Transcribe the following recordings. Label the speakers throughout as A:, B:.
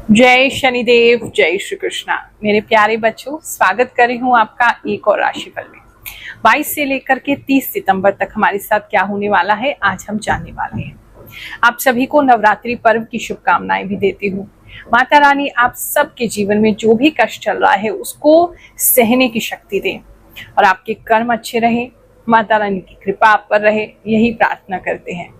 A: जय शनिदेव, जय श्री कृष्णा। मेरे प्यारे बच्चों, स्वागत कर रही हूँ आपका एक और राशिफल में। 22 से लेकर के 30 सितंबर तक हमारे साथ क्या होने वाला है आज हम जानने वाले हैं। आप सभी को नवरात्रि पर्व की शुभकामनाएं भी देती हूँ। माता रानी आप सबके जीवन में जो भी कष्ट चल रहा है उसको सहने की शक्ति दें और आपके कर्म अच्छे रहे। माता रानी की कृपा आप पर रहे, यही प्रार्थना करते हैं।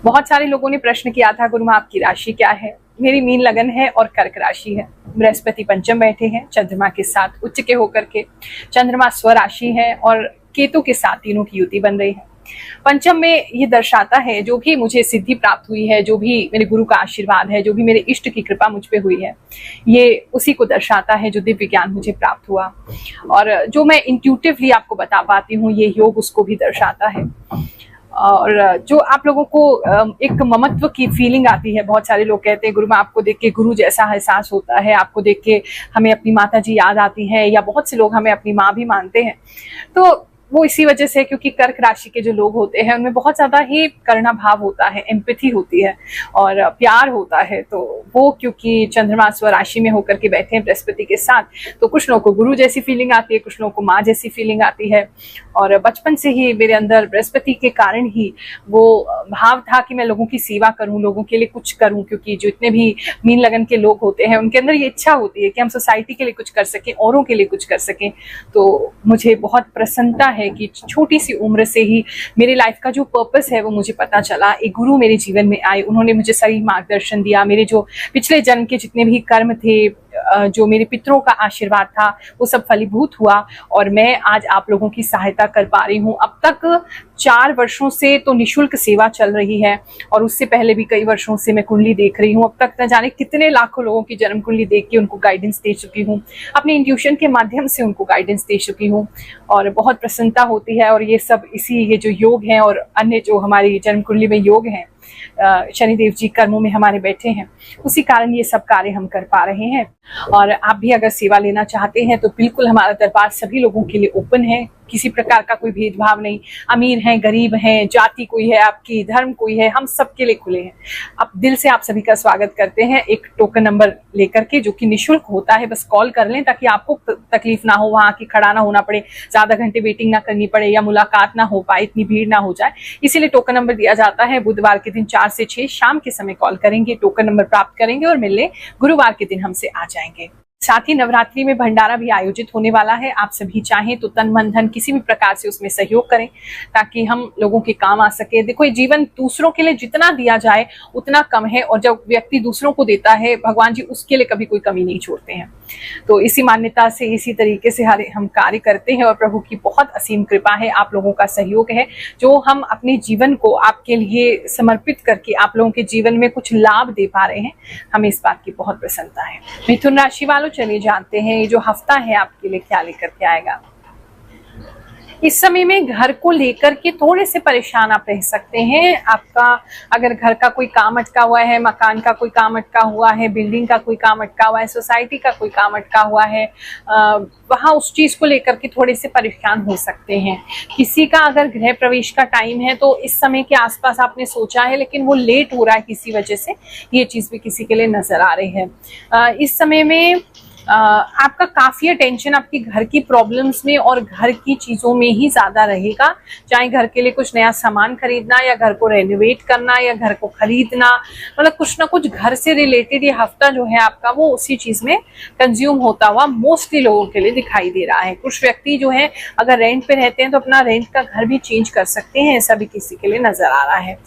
A: बहुत सारे लोगों ने प्रश्न किया था, गुरु माँ आपकी राशि क्या है। मेरी मीन लगन है और कर्क राशि है। बृहस्पति पंचम बैठे हैं चंद्रमा के साथ उच्च के होकर के। चंद्रमा स्वराशि है और केतु के साथ तीनों की युति बन रही है। पंचम में ये दर्शाता है जो भी मुझे सिद्धि प्राप्त हुई है, जो भी मेरे गुरु का आशीर्वाद है, जो भी मेरे इष्ट की कृपा मुझ पे हुई है, ये उसी को दर्शाता है जो दिव्य ज्ञान मुझे प्राप्त हुआ और जो मैं इंट्यूटिवली आपको बता पाती हूँ, ये योग उसको भी दर्शाता है। और जो आप लोगों को एक ममत्व की फीलिंग आती है। बहुत सारे लोग कहते हैं गुरु माँ आपको देख के गुरु जैसा एहसास होता है, आपको देख के हमें अपनी माता जी याद आती है, या बहुत से लोग हमें अपनी माँ भी मानते हैं। तो वो इसी वजह से, क्योंकि कर्क राशि के जो लोग होते हैं उनमें बहुत ज्यादा ही करुणा भाव होता है, एम्पैथी होती है और प्यार होता है। तो वो क्योंकि चंद्रमा स्वराशि में होकर के बैठे हैं बृहस्पति के साथ, तो कुछ लोगों को गुरु जैसी फीलिंग आती है, कुछ लोगों को माँ जैसी फीलिंग आती है। और बचपन से ही मेरे अंदर बृहस्पति के कारण ही वो भाव था कि मैं लोगों की सेवा करूं, लोगों के लिए कुछ करूं, क्योंकि जो इतने भी मीन लगन के लोग होते हैं उनके अंदर ये इच्छा होती है कि हम सोसाइटी के लिए कुछ कर सकें, औरों के लिए कुछ कर सकें। तो मुझे बहुत प्रसन्नता है कि छोटी सी उम्र से ही मेरी लाइफ का जो पर्पस है वो मुझे पता चला। एक गुरु मेरे जीवन में आए, उन्होंने मुझे सही मार्गदर्शन दिया। मेरे जो पिछले जन्म के जितने भी कर्म थे, जो मेरे पितरों का आशीर्वाद था, वो सब फलीभूत हुआ और मैं आज आप लोगों की सहायता कर पा रही हूँ। अब तक 4 वर्षों से तो निशुल्क सेवा चल रही है और उससे पहले भी कई वर्षों से मैं कुंडली देख रही हूँ। अब तक न जाने कितने लाखों लोगों की जन्म कुंडली देख के उनको गाइडेंस दे चुकी हूँ, अपने इंट्यूशन के माध्यम से उनको गाइडेंस दे चुकी हूँ और बहुत प्रसन्नता होती है। और ये सब ये जो योग हैं और अन्य जो हमारी जन्म कुंडली में योग हैं, शनिदेव जी कर्मों में हमारे बैठे हैं, उसी कारण ये सब कार्य हम कर पा रहे हैं। और आप भी अगर सेवा लेना चाहते हैं तो बिल्कुल हमारा दरबार सभी लोगों के लिए ओपन है। किसी प्रकार का कोई भेदभाव नहीं, अमीर हैं, गरीब हैं, जाति कोई है आपकी, धर्म कोई है, हम सबके लिए खुले हैं। अब दिल से आप सभी का स्वागत करते हैं एक टोकन नंबर लेकर के, जो कि निःशुल्क होता है। बस कॉल कर लें ताकि आपको तकलीफ ना हो, वहां की खड़ा ना होना पड़े, ज्यादा घंटे वेटिंग ना करनी पड़े या मुलाकात ना हो पाए, इतनी भीड़ ना हो जाए, इसीलिए टोकन नंबर दिया जाता है। बुधवार के दिन 4 से 6 शाम के समय कॉल करेंगे, टोकन नंबर प्राप्त करेंगे और मिलने गुरुवार के दिन हमसे आ जाएंगे। साथ ही नवरात्रि में भंडारा भी आयोजित होने वाला है। आप सभी चाहें तो तन मन धन किसी भी प्रकार से उसमें सहयोग करें ताकि हम लोगों के काम आ सके। देखो, जीवन दूसरों के लिए जितना दिया जाए उतना कम है और जब व्यक्ति दूसरों को देता है, भगवान जी उसके लिए कभी कोई कमी नहीं छोड़ते हैं। तो इसी मान्यता से, इसी तरीके से हम कार्य करते हैं और प्रभु की बहुत असीम कृपा है, आप लोगों का सहयोग है, जो हम अपने जीवन को आपके लिए समर्पित करके आप लोगों के जीवन में कुछ लाभ दे पा रहे हैं। हमें इस बात की बहुत प्रसन्नता है। मिथुन राशि वालों, चलिए जानते हैं ये जो हफ्ता है आपके लिए क्या लेकर के आएगा। इस समय में घर को लेकर के थोड़े से परेशान आप रह सकते हैं। आपका अगर घर का कोई काम अटका हुआ है, मकान का कोई काम अटका हुआ है, बिल्डिंग का कोई काम अटका हुआ है, सोसाइटी का कोई काम अटका हुआ है, वहाँ उस चीज को लेकर के थोड़े से परेशान हो सकते हैं। किसी का अगर गृह प्रवेश का टाइम है तो इस समय के आसपास आपने सोचा है लेकिन वो लेट हो रहा है किसी वजह से, ये चीज भी किसी के लिए नजर आ रही है। इस समय में आपका काफी अटेंशन आपकी घर की प्रॉब्लम्स में और घर की चीजों में ही ज्यादा रहेगा। चाहे घर के लिए कुछ नया सामान खरीदना या घर को रेनोवेट करना या घर को खरीदना, मतलब कुछ ना कुछ घर से रिलेटेड ये हफ्ता जो है आपका वो उसी चीज में कंज्यूम होता हुआ मोस्टली लोगों के लिए दिखाई दे रहा है। कुछ व्यक्ति जो है अगर रेंट पे रहते हैं तो अपना रेंट का घर भी चेंज कर सकते हैं, ऐसा भी किसी के लिए नजर आ रहा है।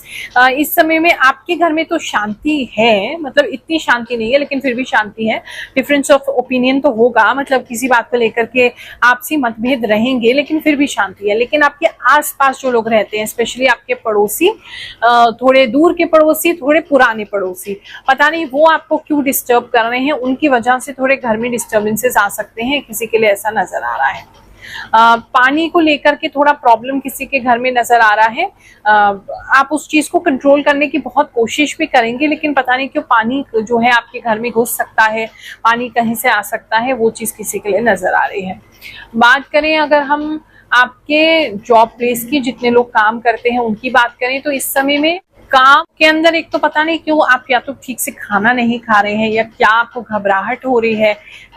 A: इस समय में आपके घर में तो शांति है, मतलब इतनी शांति नहीं है लेकिन फिर भी शांति है। डिफरेंस ऑफ ओपिनियन तो होगा, मतलब किसी बात को लेकर के आपसी मतभेद रहेंगे लेकिन फिर भी शांति है। लेकिन आपके आसपास जो लोग रहते हैं, स्पेशली आपके पड़ोसी, थोड़े दूर के पड़ोसी, थोड़े पुराने पड़ोसी, पता नहीं वो आपको क्यों डिस्टर्ब कर रहे हैं, उनकी वजह से थोड़े घर में डिस्टर्बेंसेस आ सकते हैं, किसी के लिए ऐसा नजर आ रहा है। पानी को लेकर के थोड़ा प्रॉब्लम किसी के घर में नजर आ रहा है। आप उस चीज को कंट्रोल करने की बहुत कोशिश भी करेंगे, लेकिन पता नहीं क्यों पानी जो है आपके घर में घुस सकता है, पानी कहीं से आ सकता है, वो चीज किसी के लिए नजर आ रही है। बात करें अगर हम आपके जॉब प्लेस की, जितने लोग काम करते हैं उनकी बात करें, तो इस समय में काम के अंदर एक तो पता नहीं क्यों आप या तो ठीक से खाना नहीं खा रहे हैं, या क्या आपको घबराहट हो रही है।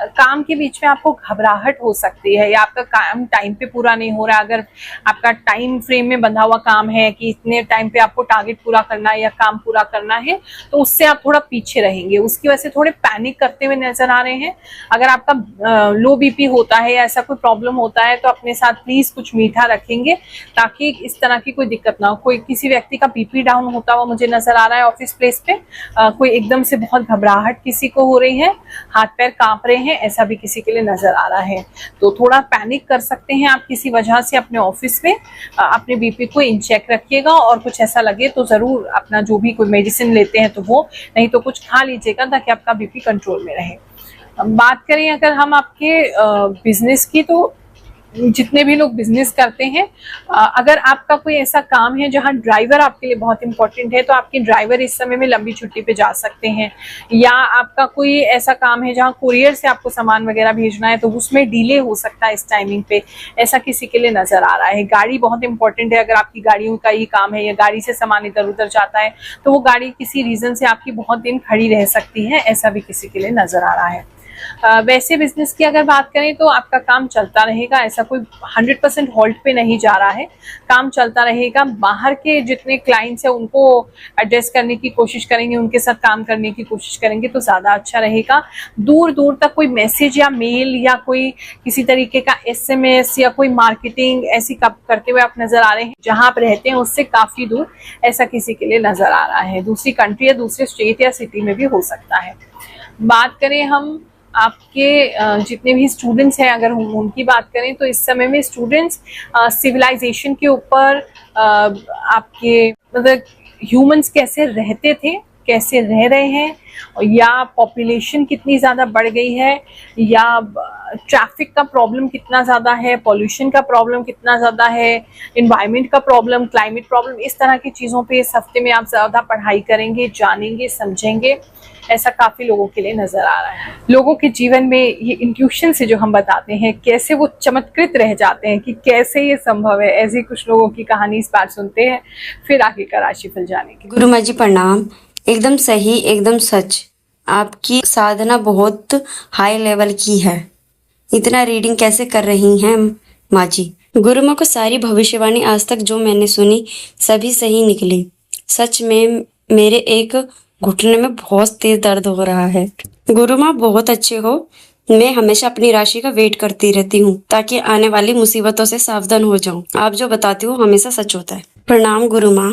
A: काम के बीच में आपको घबराहट हो सकती है, या आपका काम टाइम पे पूरा नहीं हो रहा। अगर आपका टाइम फ्रेम में बंधा हुआ काम है कि इतने टाइम पे आपको टारगेट पूरा करना है या काम पूरा करना है, तो उससे आप थोड़ा पीछे रहेंगे, उसकी वजह से थोड़े पैनिक करते हुए नजर आ रहे हैं। अगर आपका लो बीपी होता है या ऐसा कोई प्रॉब्लम होता है, तो अपने साथ प्लीज कुछ मीठा रखेंगे, ताकि इस तरह की कोई दिक्कत ना हो। कोई किसी व्यक्ति का बीपी डाउन होता हुआ मुझे नजर आ रहा है ऑफिस प्लेस पे। कोई एकदम से बहुत घबराहट किसी को हो रही है, हाथ पैर कांप रहे हैं, ऐसा भी किसी के लिए नजर आ रहा है। तो थोड़ा पैनिक कर सकते हैं आप किसी वजह से अपने ऑफिस में। अपने बीपी को इन चेक रखिएगा, और कुछ ऐसा लगे तो जरूर अपना जो भी कोई मेडिसिन लेते हैं तो वो, नहीं तो कुछ खा लीजिएगा ताकि आपका बीपी कंट्रोल में रहे। बात करें अगर हम आपके बिजनेस की, तो जितने भी लोग बिजनेस करते हैं, अगर आपका कोई ऐसा काम है जहां ड्राइवर आपके लिए बहुत इंपॉर्टेंट है, तो आपके ड्राइवर इस समय में लंबी छुट्टी पे जा सकते हैं। या आपका कोई ऐसा काम है जहां कुरियर से आपको सामान वगैरह भेजना है, तो उसमें डिले हो सकता है इस टाइमिंग पे, ऐसा किसी के लिए नजर आ रहा है। गाड़ी बहुत इंपॉर्टेंट है, अगर आपकी गाड़ियों का ही काम है या गाड़ी से सामान इधर उधर जाता है, तो वो गाड़ी किसी रीजन से आपकी बहुत दिन खड़ी रह सकती है, ऐसा भी किसी के लिए नजर आ रहा है। वैसे बिजनेस की अगर बात करें तो आपका काम चलता रहेगा, ऐसा कोई 100% हॉल्ट पे नहीं जा रहा है, काम चलता रहेगा। बाहर के जितने क्लाइंट्स हैं उनको एड्रेस करने की कोशिश करेंगे, उनके साथ काम करने की कोशिश करेंगे तो ज्यादा अच्छा रहेगा। दूर दूर तक कोई मैसेज या मेल या कोई किसी तरीके का SMS या कोई मार्केटिंग ऐसी करते हुए आप नजर आ रहे हैं, जहां आप रहते हैं उससे काफी दूर, ऐसा किसी के लिए नजर आ रहा है। दूसरी कंट्री या दूसरे स्टेट या सिटी में भी हो सकता है। बात करें हम आपके जितने भी स्टूडेंट्स हैं, अगर हम उनकी बात करें, तो इस समय में स्टूडेंट्स सिविलाइजेशन के ऊपर, आपके मतलब ह्यूमंस कैसे रहते थे, कैसे रह रहे हैं, या पॉपुलेशन कितनी ज़्यादा बढ़ गई है, या ट्रैफिक का प्रॉब्लम कितना ज़्यादा है, पॉल्यूशन का प्रॉब्लम कितना ज़्यादा है, इन्वायरमेंट का प्रॉब्लम, क्लाइमेट प्रॉब्लम, इस तरह की चीज़ों पे इस हफ्ते में आप ज़्यादा पढ़ाई करेंगे, जानेंगे, समझेंगे, ऐसा काफ़ी लोगों के लिए नज़र आ रहा है। लोगों के जीवन में ये इंट्यूशन से जो हम बताते हैं, कैसे वो चमत्कृत रह जाते हैं कि कैसे ये संभव है, ऐसी कुछ लोगों की कहानी इस बार सुनते हैं, फिर आगे का राशिफल जानेंगे।
B: गुरु माँ जी प्रणाम। एकदम सही, एकदम सच। आपकी साधना बहुत हाई लेवल की है। इतना रीडिंग कैसे कर रही हैं माँ जी? गुरु माँ को सारी भविष्यवाणी आज तक जो मैंने सुनी सभी सही निकली। सच में मेरे एक घुटने में बहुत तेज दर्द हो रहा है। गुरु माँ बहुत अच्छे हो। मैं हमेशा अपनी राशि का वेट करती रहती हूँ ताकि आने वाली मुसीबतों से सावधान हो जाऊं। आप जो बताती हो हमेशा सच होता है। प्रणाम गुरु माँ।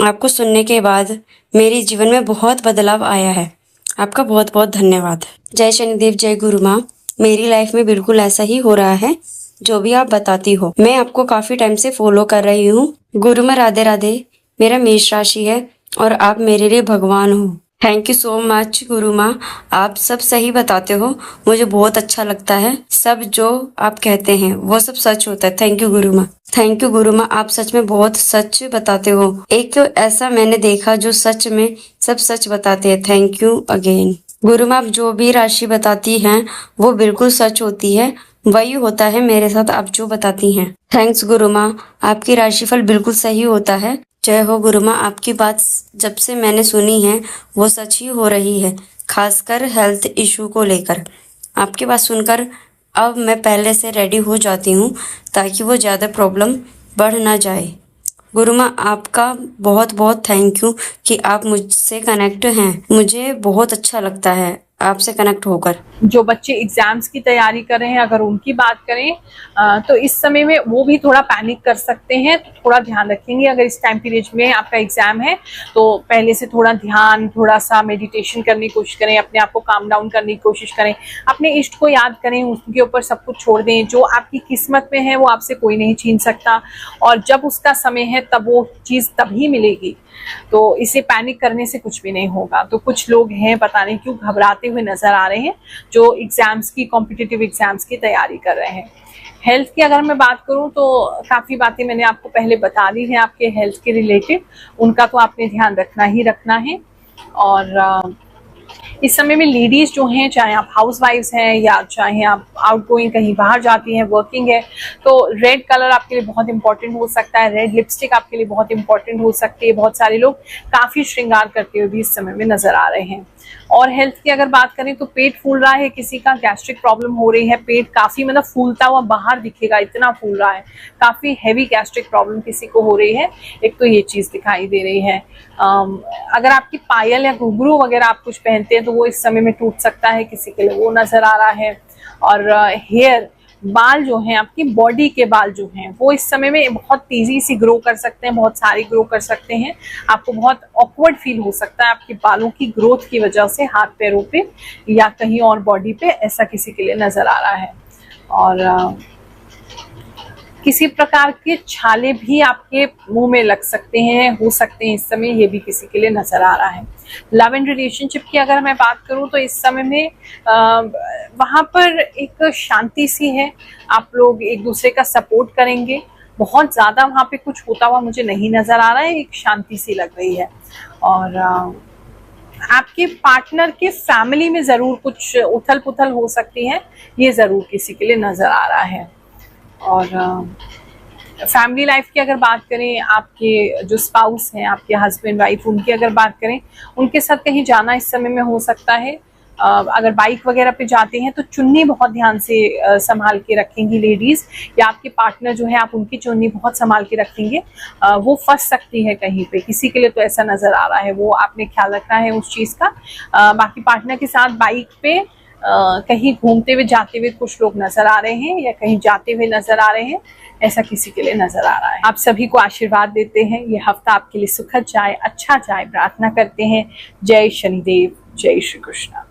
B: आपको सुनने के बाद मेरे जीवन में बहुत बदलाव आया है। आपका बहुत बहुत धन्यवाद। जय शनिदेव, जय गुरु माँ। मेरी लाइफ में बिल्कुल ऐसा ही हो रहा है जो भी आप बताती हो। मैं आपको काफी टाइम से फॉलो कर रही हूँ। गुरु माँ राधे राधे। मेरा मेष राशि है और आप मेरे लिए भगवान हो। थैंक यू सो मच गुरु माँ। आप सब सही बताते हो, मुझे बहुत अच्छा लगता है। सब जो आप कहते हैं वो सब सच होता है। थैंक यू गुरु माँ। थैंक यू गुरु माँ। आप सच में बहुत सच बताते हो। एक ऐसा मैंने देखा जो सच में सब सच बताते हैं। थैंक यू अगेन गुरु माँ। आप जो भी राशि बताती हैं वो बिल्कुल सच होती है, वही होता है मेरे साथ आप जो बताती हैं। थैंक्स गुरु माँ। आपकी राशिफल बिल्कुल सही होता है। जय हो गुरु माँ। आपकी बात जब से मैंने सुनी है वो सच ही हो रही है, खासकर हेल्थ इशू को लेकर। आपकी बात सुनकर अब मैं पहले से रेडी हो जाती हूँ ताकि वो ज़्यादा प्रॉब्लम बढ़ ना जाए। गुरु माँ आपका बहुत बहुत थैंक यू कि आप मुझसे कनेक्ट हैं। मुझे बहुत अच्छा लगता है आपसे कनेक्ट होकर।
A: जो बच्चे एग्जाम्स की तैयारी कर रहे हैं, अगर उनकी बात करें तो इस समय में वो भी थोड़ा पैनिक कर सकते हैं, तो थोड़ा ध्यान रखेंगे। अगर इस टाइम पीरियड में आपका एग्जाम है तो पहले से थोड़ा ध्यान, थोड़ा सा मेडिटेशन करने की कोशिश करें, अपने आप को काम डाउन करने की कोशिश करें, अपने इष्ट को याद करें, उसके ऊपर सब कुछ छोड़ दें। जो आपकी किस्मत में है वो आपसे कोई नहीं छीन सकता, और जब उसका समय है तब वो चीज़ तभी मिलेगी। तो इसे पैनिक करने से कुछ भी नहीं होगा। तो कुछ लोग हैं पता नहीं क्यों घबराते जाते हुए नजर आ रहे हैं, जो एग्जाम्स की, कॉम्पिटिटिव एग्जाम्स की तैयारी कर रहे हैं। हेल्थ की अगर मैं बात करूं तो काफ़ी बातें मैंने आपको पहले बता दी हैं आपके हेल्थ के रिलेटेड, उनका तो आपने ध्यान रखना ही रखना है। और इस समय में लेडीज जो हैं, चाहे आप हाउस वाइफ्स हैं या चाहे आप आउटगोइंग कहीं बाहर जाती हैं, वर्किंग है, तो रेड कलर आपके लिए बहुत इंपॉर्टेंट हो सकता है। रेड लिपस्टिक आपके लिए बहुत इंपॉर्टेंट हो सकती है। बहुत सारे लोग काफ़ी श्रृंगार करते हुए भी इस समय में नजर आ रहे हैं। और हेल्थ की अगर बात करें तो पेट फूल रहा है, किसी का गैस्ट्रिक प्रॉब्लम हो रही है, पेट काफ़ी मतलब फूलता हुआ बाहर दिखेगा, इतना फूल रहा है, काफ़ी हैवी गैस्ट्रिक प्रॉब्लम किसी को हो रही है, एक तो ये चीज़ दिखाई दे रही है। अगर आपकी पायल या घुंघरू वगैरह आप कुछ पहनते हैं तो वो इस समय में टूट सकता है, किसी के लिए वो नजर आ रहा है। और हेयर, बाल जो हैं, आपकी बॉडी के बाल जो हैं, वो इस समय में बहुत तेजी से ग्रो कर सकते हैं, बहुत सारे ग्रो कर सकते हैं। आपको बहुत ऑकवर्ड फील हो सकता है आपके बालों की ग्रोथ की वजह से, हाथ पैरों पे या कहीं और बॉडी पे, ऐसा किसी के लिए नजर आ रहा है। और किसी प्रकार के छाले भी आपके मुंह में लग सकते हैं, हो सकते हैं इस समय, ये भी किसी के लिए नजर आ रहा है। लव एंड रिलेशनशिप की अगर मैं बात करूं तो इस समय में वहां पर एक शांति सी है, आप लोग एक दूसरे का सपोर्ट करेंगे, बहुत ज्यादा वहां पे कुछ होता हुआ मुझे नहीं नजर आ रहा है, एक शांति सी लग रही है। और आपके पार्टनर के फैमिली में जरूर कुछ उथल पुथल हो सकती है, ये जरूर किसी के लिए नजर आ रहा है। और फैमिली लाइफ की अगर बात करें, आपके जो स्पाउस हैं, आपके हस्बैंड वाइफ, उनकी अगर बात करें, उनके साथ कहीं जाना इस समय में हो सकता है। अगर बाइक वगैरह पे जाते हैं तो चुन्नी बहुत ध्यान से संभाल के रखेंगी लेडीज, या आपके पार्टनर जो है, आप उनकी चुन्नी बहुत संभाल के रखेंगे, वो फंस सकती है कहीं पे, किसी के लिए तो ऐसा नजर आ रहा है, वो आपने ख्याल रखना है उस चीज का। बाकी पार्टनर के साथ बाइक पे कहीं घूमते हुए, जाते हुए कुछ लोग नजर आ रहे हैं, या कहीं जाते हुए नजर आ रहे हैं, ऐसा किसी के लिए नजर आ रहा है। आप सभी को आशीर्वाद देते हैं, ये हफ्ता आपके लिए सुखद जाए, अच्छा जाए, प्रार्थना करते हैं। जय शनिदेव, जय श्री कृष्ण।